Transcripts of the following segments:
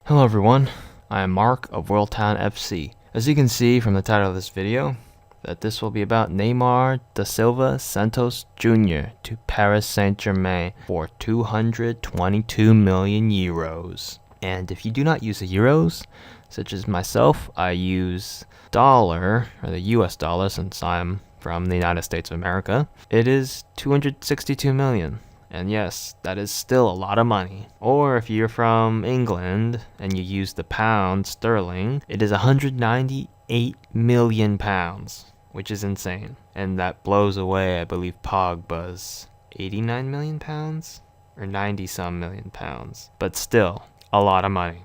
Hello everyone, I am Mark of Worldtown FC. As you can see from the title of this video, that this will be about Neymar da Silva Santos Jr. to Paris Saint-Germain for 222 million euros. And if you do not use the euros, such as myself, I use dollar, or the US dollar since I'm from the United States of America, it is 262 million. And yes, that is still a lot of money. Or if you're from England and you use the pound sterling, it is 198 million pounds, which is insane. And that blows away, I believe, Pogba's 89 million pounds or 90 some million pounds. But still, a lot of money.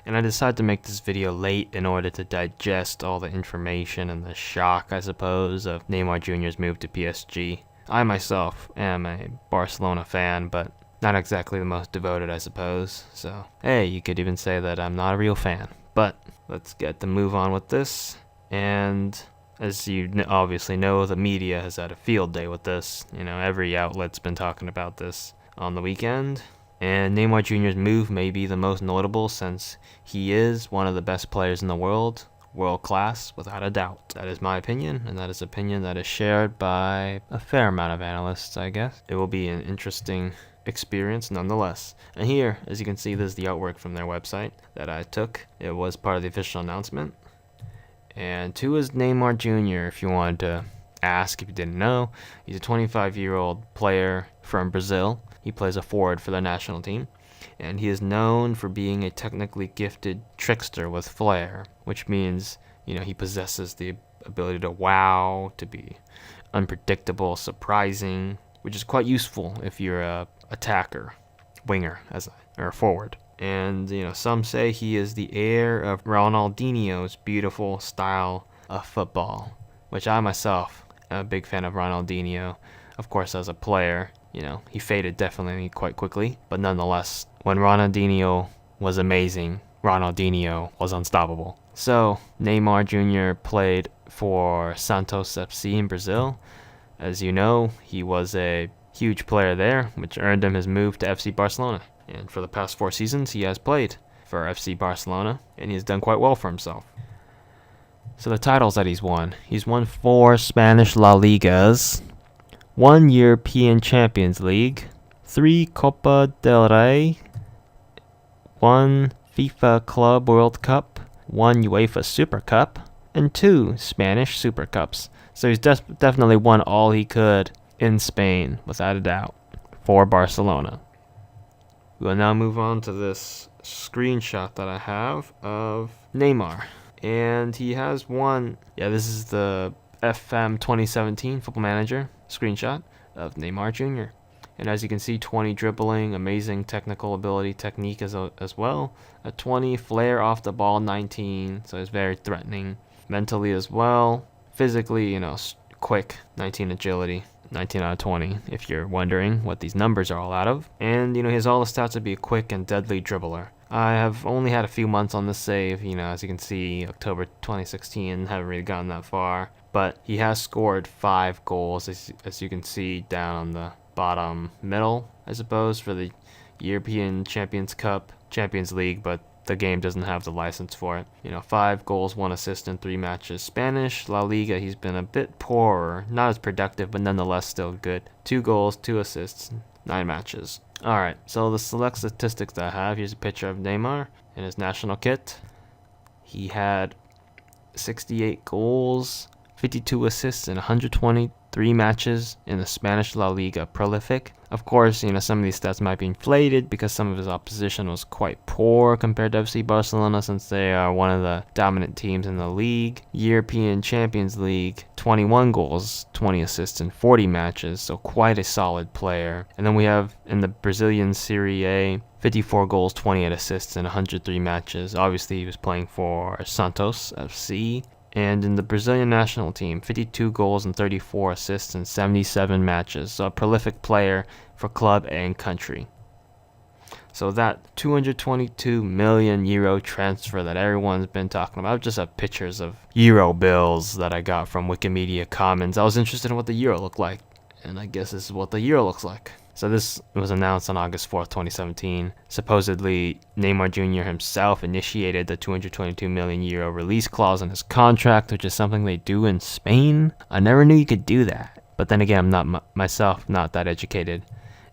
And I decided to make this video late in order to digest all the information and the shock, I suppose, of Neymar Jr.'s move to PSG. I myself am a Barcelona fan, but not exactly the most devoted, I suppose. So, hey, you could even say that I'm not a real fan. But let's get to move on with this. And as you obviously know, the media has had a field day with this. You know, every outlet's been talking about this on the weekend. And Neymar Jr.'s move may be the most notable since he is one of the best players in the world. World class, without a doubt. That is my opinion, and that is opinion that is shared by a fair amount of analysts, I guess. It will be an interesting experience nonetheless. And here, as you can see, this is the artwork from their website that I took. It was part of the official announcement. And who is Neymar Jr., if you wanted to ask, if you didn't know? He's a 25-year-old player from Brazil. He plays a forward for their national team. And he is known for being a technically gifted trickster with flair, which means, you know, he possesses the ability to wow, to be unpredictable, surprising, which is quite useful if you're a attacker, winger, or a forward. And, you know, some say he is the heir of Ronaldinho's beautiful style of football, which I myself am a big fan of Ronaldinho. Of course, as a player, you know, he faded definitely quite quickly, but nonetheless, when Ronaldinho was amazing, Ronaldinho was unstoppable. So, Neymar Jr. played for Santos FC in Brazil. As you know, he was a huge player there, which earned him his move to FC Barcelona. And for the past 4 seasons, he has played for FC Barcelona, and he has done quite well for himself. So the titles that he's won 4 Spanish La Ligas, 1 European Champions League, 3 Copa del Rey, 1 FIFA Club World Cup, 1 UEFA Super Cup, and 2 Spanish Super Cups. So he's definitely won all he could in Spain, without a doubt, for Barcelona. We will now move on to this screenshot that I have of Neymar. And he has won, this is the FM 2017 Football Manager screenshot of Neymar Jr. And as you can see, 20 dribbling, amazing technical ability, technique as well. A 20 flair off the ball, 19, so it's very threatening. Mentally as well. Physically, you know, quick, 19 agility, 19 out of 20, if you're wondering what these numbers are all out of. And, you know, he has all the stats to be a quick and deadly dribbler. I have only had a few months on this save, you know, as you can see, October 2016, haven't really gotten that far. But he has scored 5 goals, as you can see down on the bottom middle, I suppose, for the European Champions League, but the game doesn't have the license for it. You know, 5 goals, 1 assist in 3 matches. Spanish La Liga, he's been a bit poorer, not as productive, but nonetheless still good. 2 goals, 2 assists, 9 matches. Alright, so the select statistics that I have, here's a picture of Neymar in his national kit. He had 68 goals, 52 assists in 123 matches in the Spanish La Liga. Prolific. Of course, you know, some of these stats might be inflated because some of his opposition was quite poor compared to FC Barcelona, since they are one of the dominant teams in the league. European Champions League, 21 goals, 20 assists in 40 matches, so quite a solid player. And then we have in the Brazilian Serie A, 54 goals, 28 assists in 103 matches. Obviously, he was playing for Santos FC. And in the Brazilian national team, 52 goals and 34 assists in 77 matches. So a prolific player for club and country. So that 222 million euro transfer that everyone's been talking about, I just have pictures of euro bills that I got from Wikimedia Commons. I was interested in what the euro looked like, and I guess this is what the euro looks like. So this was announced on August 4th, 2017. Supposedly, Neymar Jr. himself initiated the 222 million euro release clause in his contract, which is something they do in Spain. I never knew you could do that. But then again, I'm not myself not that educated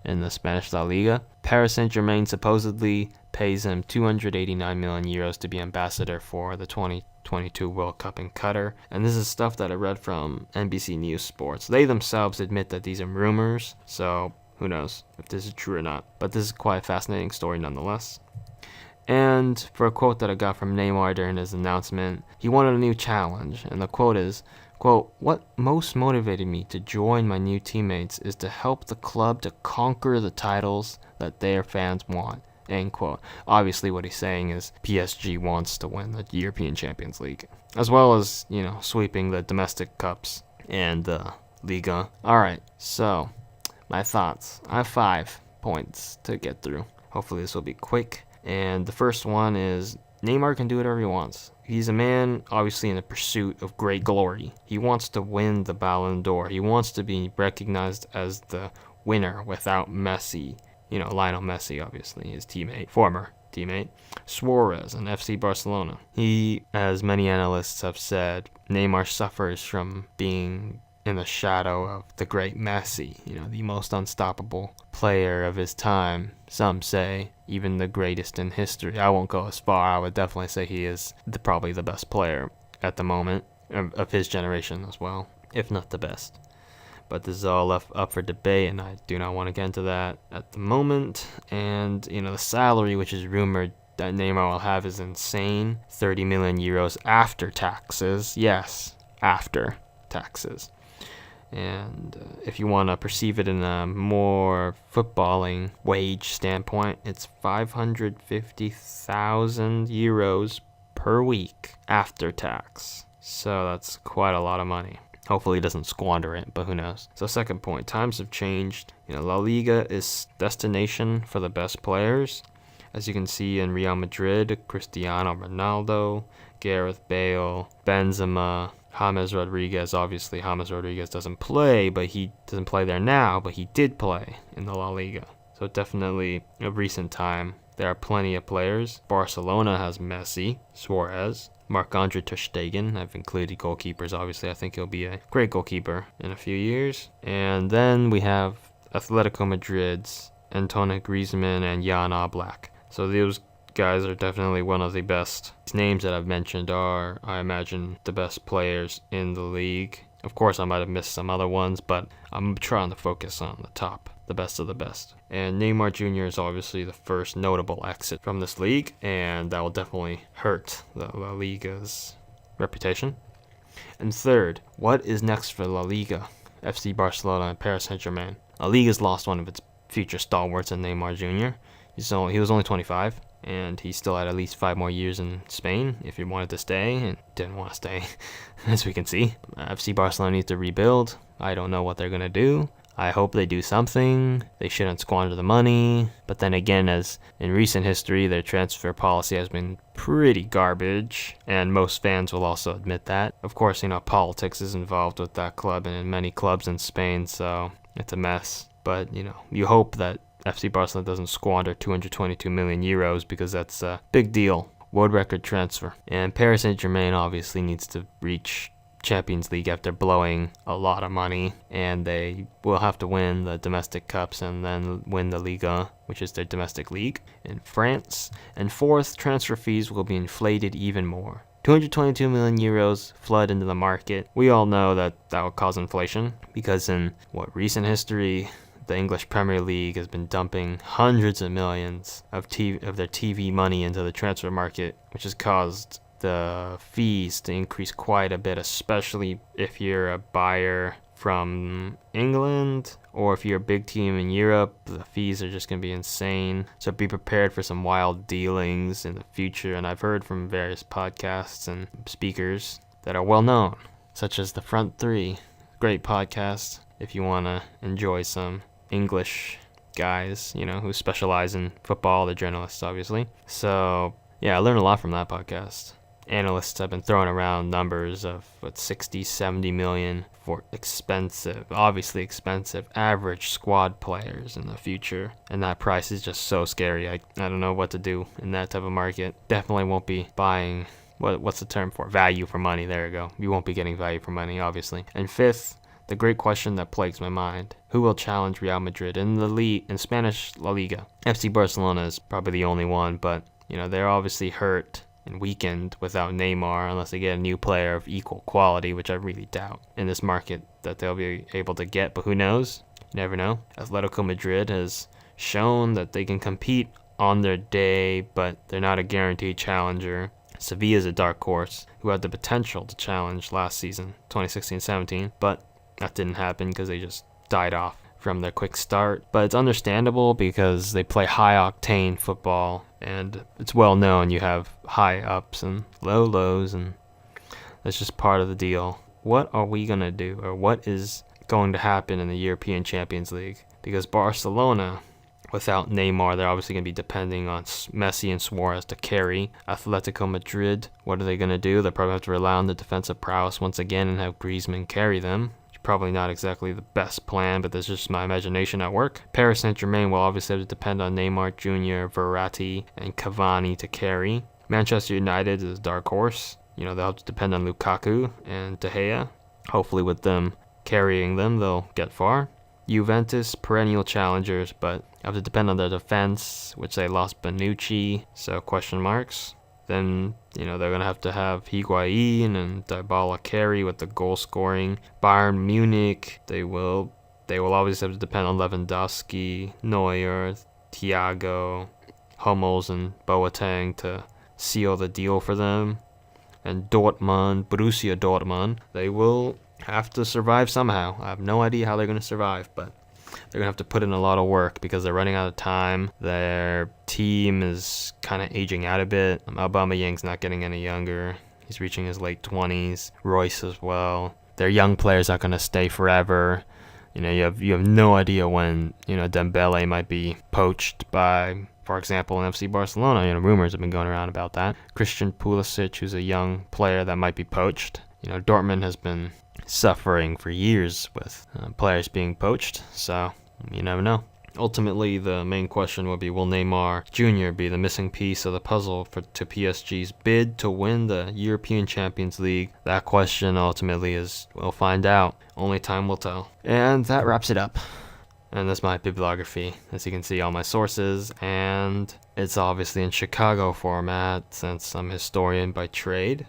in the Spanish La Liga. Paris Saint-Germain supposedly pays him 289 million euros to be ambassador for the 2022 World Cup in Qatar. And this is stuff that I read from NBC News Sports. They themselves admit that these are rumors, so who knows if this is true or not. But this is quite a fascinating story nonetheless. And for a quote that I got from Neymar during his announcement, he wanted a new challenge. And the quote is, quote, "What most motivated me to join my new teammates is to help the club to conquer the titles that their fans want." End quote. Obviously what he's saying is PSG wants to win the European Champions League, as well as, sweeping the domestic cups and the Liga. Alright, so my thoughts. I have 5 points to get through. Hopefully this will be quick. And the first one is Neymar can do whatever he wants. He's a man, obviously, in the pursuit of great glory. He wants to win the Ballon d'Or. He wants to be recognized as the winner without Messi. Lionel Messi, obviously, his former teammate, Suarez in FC Barcelona. He, as many analysts have said, Neymar suffers from being in the shadow of the great Messi, the most unstoppable player of his time. Some say even the greatest in history. I won't go as far. I would definitely say he is probably the best player at the moment of his generation as well, if not the best. But this is all up for debate, and I do not want to get into that at the moment. And, the salary, which is rumored that Neymar will have, is insane. 30 million euros after taxes. Yes, after taxes. And if you want to perceive it in a more footballing wage standpoint, it's 550,000 euros per week after tax. So that's quite a lot of money. Hopefully he doesn't squander it, but who knows. So second point, times have changed. La Liga is destination for the best players. As you can see in Real Madrid, Cristiano Ronaldo, Gareth Bale, Benzema, James Rodriguez. Obviously, James Rodriguez doesn't play, but he doesn't play there now, but he did play in the La Liga. So definitely a recent time. There are plenty of players. Barcelona has Messi, Suarez, Marc-Andre ter Stegen. I've included goalkeepers, obviously. I think he'll be a great goalkeeper in a few years. And then we have Atletico Madrid's Antoine Griezmann and Jan Oblak. So those guys are definitely one of the best. These names that I've mentioned are, I imagine, the best players in the league. Of course, I might have missed some other ones, but I'm trying to focus on the top, the best of the best. And Neymar Jr. is obviously the first notable exit from this league, and that will definitely hurt the La Liga's reputation. And third, what is next for La Liga, FC Barcelona, and Paris Saint-Germain? La Liga's lost one of its future stalwarts in Neymar Jr. He was only 25, and he still had at least 5 more years in Spain if he wanted to stay, and didn't want to stay, as we can see. FC Barcelona needs to rebuild. I don't know what they're going to do. I hope they do something. They shouldn't squander the money. But then again, as in recent history, their transfer policy has been pretty garbage, and most fans will also admit that. Of course, politics is involved with that club and in many clubs in Spain, so it's a mess. But, you hope that FC Barcelona doesn't squander 222 million euros, because that's a big deal. World record transfer. And Paris Saint-Germain obviously needs to reach Champions League after blowing a lot of money, and they will have to win the domestic cups and then win the Liga, which is their domestic league in France. And fourth, transfer fees will be inflated even more. 222 million euros flood into the market. We all know that will cause inflation, because in recent history, the English Premier League has been dumping hundreds of millions of their TV money into the transfer market, which has caused the fees to increase quite a bit, especially if you're a buyer from England, or if you're a big team in Europe. The fees are just going to be insane. So be prepared for some wild dealings in the future. And I've heard from various podcasts and speakers that are well known, such as the Front Three. Great podcast if you want to enjoy some English guys, who specialize in football. They're journalists, obviously. So yeah, I learned a lot from that podcast. analysts have been throwing around numbers of 60, 70 million for obviously expensive average squad players in the future. And that price is just so scary. I don't know what to do in that type of market. Definitely won't be buying, what's the term for? Value for money. There you go. You won't be getting value for money, obviously. And fifth, the great question that plagues my mind: who will challenge Real Madrid in the league in Spanish La Liga? FC Barcelona is probably the only one, but they're obviously hurt and weakened without Neymar, unless they get a new player of equal quality, which I really doubt in this market that they'll be able to get. But who knows? You never know. Atletico Madrid has shown that they can compete on their day, but they're not a guaranteed challenger. Sevilla is a dark horse who had the potential to challenge last season, 2016-17, but that didn't happen because they just died off from their quick start. But it's understandable because they play high-octane football, and it's well known you have high ups and low lows, and that's just part of the deal. What are we going to do, or what is going to happen in the European Champions League? Because Barcelona, without Neymar, they're obviously going to be depending on Messi and Suarez to carry. Atletico Madrid, what are they going to do? They'll probably have to rely on the defensive prowess once again and have Griezmann carry them. Probably not exactly the best plan, but that's just my imagination at work. Paris Saint-Germain will obviously have to depend on Neymar Jr., Verratti, and Cavani to carry. Manchester United is a dark horse. They'll have to depend on Lukaku and De Gea. Hopefully with them carrying them, they'll get far. Juventus, perennial challengers, but have to depend on their defense, which they lost Bonucci, so question marks. Then, they're going to have Higuain and Dybala carry with the goal scoring. Bayern Munich, they will always have to depend on Lewandowski, Neuer, Thiago, Hummels, and Boateng to seal the deal for them. And Borussia Dortmund, they will have to survive somehow. I have no idea how they're going to survive, but they're going to have to put in a lot of work because they're running out of time. Their team is kind of aging out a bit. Aubameyang's not getting any younger. He's reaching his late 20s. Royce as well. Their young players aren't going to stay forever. You have no idea when, Dembele might be poached by, for example, in FC Barcelona. Rumors have been going around about that. Christian Pulisic, who's a young player that might be poached. Dortmund has been suffering for years with players being poached, so you never know. Ultimately, the main question will be, will Neymar Jr. be the missing piece of the puzzle to PSG's bid to win the European Champions League? That question ultimately we'll find out. Only time will tell. And that wraps it up. And that's my bibliography. As you can see, all my sources, and it's obviously in Chicago format since I'm a historian by trade.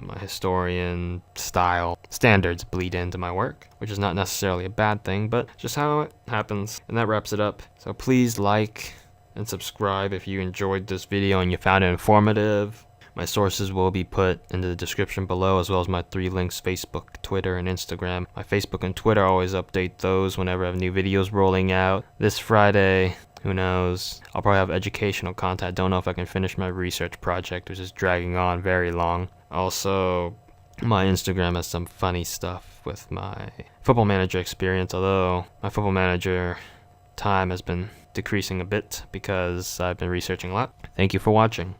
My historian style standards bleed into my work, which is not necessarily a bad thing, but just how it happens. And that wraps it up. So please like and subscribe if you enjoyed this video and you found it informative. My sources will be put in the description below, as well as my 3 links: Facebook, Twitter, and Instagram. My Facebook and Twitter, I always update those whenever I have new videos rolling out. This Friday, who knows? I'll probably have educational content. Don't know if I can finish my research project, which is dragging on very long. Also, my Instagram has some funny stuff with my Football Manager experience, although my Football Manager time has been decreasing a bit because I've been researching a lot. Thank you for watching.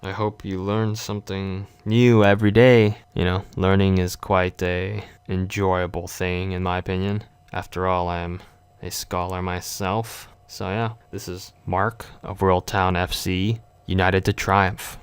I hope you learn something new every day. Learning is quite a enjoyable thing, in my opinion. After all, I am a scholar myself. So yeah, this is Mark of World Town FC, united to triumph.